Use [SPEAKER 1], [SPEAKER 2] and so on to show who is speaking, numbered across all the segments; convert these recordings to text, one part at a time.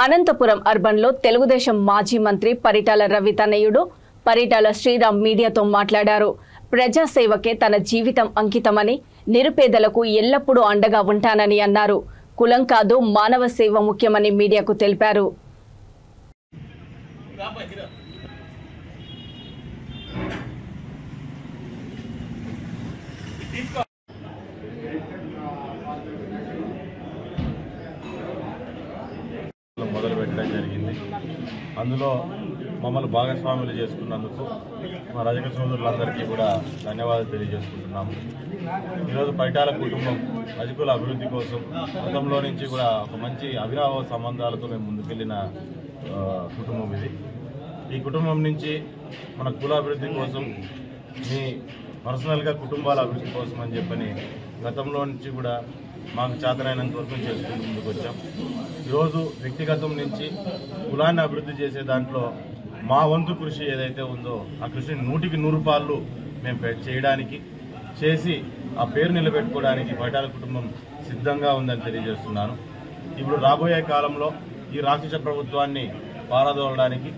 [SPEAKER 1] అనంతపురం అర్బన్లో తెలుగుదేశం మాజీ మంత్రి పరిటాల రవి తనయుడు పరిటాల శ్రీరామ్ మీడియాతో మాట్లాడారు. ప్రజాసేవకే తన జీవితం అంకితమని, నిరుపేదలకు ఎల్లప్పుడూ అండగా ఉంటానని అన్నారు. కులం కాదు, మానవ సేవ ముఖ్యమని మీడియాకు తెలిపారు.
[SPEAKER 2] మొదలు పెట్టడం జరిగింది. అందులో మమ్మల్ని భాగస్వాములు చేసుకున్నందుకు మా రజక సోదరులందరికీ కూడా ధన్యవాదాలు తెలియజేసుకుంటున్నాము. ఈరోజు పరిటాల కుటుంబం రజకుల అభివృద్ధి కోసం గతంలో నుంచి కూడా ఒక మంచి అవినాభావ సంబంధాలతో మేము ముందుకెళ్లిన కుటుంబం ఇది. ఈ కుటుంబం నుంచి మన కుల అభివృద్ధి కోసం, మీ పర్సనల్గా కుటుంబాల అభివృద్ధి కోసం అని చెప్పని గతంలో నుంచి కూడా మాకు చేతనైనంత వరకు చేసుకుంటూ ముందుకు వచ్చాం. ఈరోజు వ్యక్తిగతం నుంచి కులాన్ని అభివృద్ధి చేసే దాంట్లో మా వంతు కృషి ఏదైతే ఉందో ఆ కృషిని 100కి 100 పాళ్ళు మేము చేయడానికి, చేసి ఆ పేరు నిలబెట్టుకోవడానికి పరిటాల కుటుంబం సిద్ధంగా ఉందని తెలియజేస్తున్నాను. ఇప్పుడు రాబోయే కాలంలో ఈ రాక్షస ప్రభుత్వాన్ని పారదోలడానికి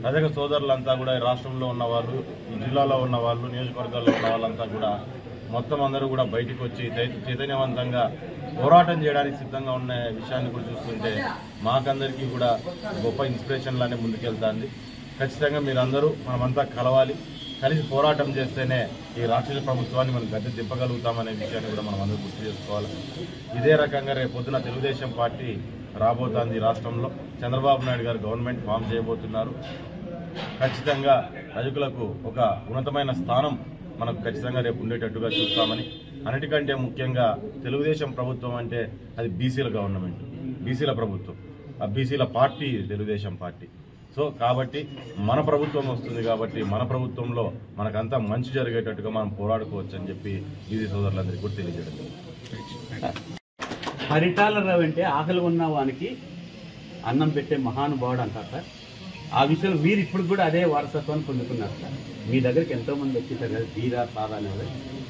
[SPEAKER 2] రజక సోదరులంతా కూడా ఈ రాష్ట్రంలో ఉన్నవాళ్ళు, ఈ జిల్లాలో ఉన్నవాళ్ళు, నియోజకవర్గాల్లో ఉన్న వాళ్ళంతా కూడా మొత్తం అందరూ కూడా బయటకు వచ్చి చైతన్యవంతంగా పోరాటం చేయడానికి సిద్ధంగా ఉన్న విషయాన్ని కూడా చూస్తుంటే మాకందరికీ కూడా గొప్ప ఇన్స్పిరేషన్ లానే ముందుకెళ్తుంది. ఖచ్చితంగా మీరందరూ మనమంతా కలవాలి, కలిసి పోరాటం చేస్తేనే ఈ రాక్షస ప్రభుత్వాన్ని మనం గద్దె దింపగలుగుతామనే విషయాన్ని కూడా మనం అందరూ గుర్తు చేసుకోవాలి. ఇదే రకంగా రేపు పొద్దున తెలుగుదేశం పార్టీ రాబోతోంది. రాష్ట్రంలో చంద్రబాబు నాయుడు గారు గవర్నమెంట్ ఫామ్ చేయబోతున్నారు. ఖచ్చితంగా రజకులకు ఒక ఉన్నతమైన స్థానం మనకు ఖచ్చితంగా రేపు ఉండేటట్టుగా చూస్తామని, అన్నిటికంటే ముఖ్యంగా తెలుగుదేశం ప్రభుత్వం అంటే అది బీసీల గవర్నమెంట్, బీసీల ప్రభుత్వం, ఆ బీసీల పార్టీ తెలుగుదేశం పార్టీ. సో కాబట్టి మన ప్రభుత్వం వస్తుంది కాబట్టి మన ప్రభుత్వంలో మనకంతా మంచి జరిగేటట్టుగా మనం పోరాడుకోవచ్చు అని చెప్పి బీసీ సోదరులందరికీ కూడా తెలియజేయడం.
[SPEAKER 3] పరిటాల రవి అంటే ఆకలి ఉన్న వానికి అన్నం పెట్టే మహానుభావుడు అంటారు సార్. ఆ విషయంలో మీరు ఇప్పుడు కూడా అదే వారసత్వాన్ని పొందుతున్నారు సార్. మీ దగ్గరికి ఎంతో మంది వచ్చింటారు కదా, తీరా సాధారణ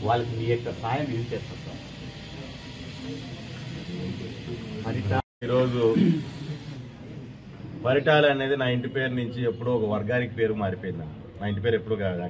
[SPEAKER 3] వాళ్ళకి మీ యొక్క సాయం ఏం చేస్తారు సార్?
[SPEAKER 2] ఈరోజు పరిటాల అనేది నా ఇంటి పేరు నుంచి ఎప్పుడో ఒక వర్గానికి పేరు మారిపోయింది. నా ఇంటి పేరు ఎప్పుడు కాదు.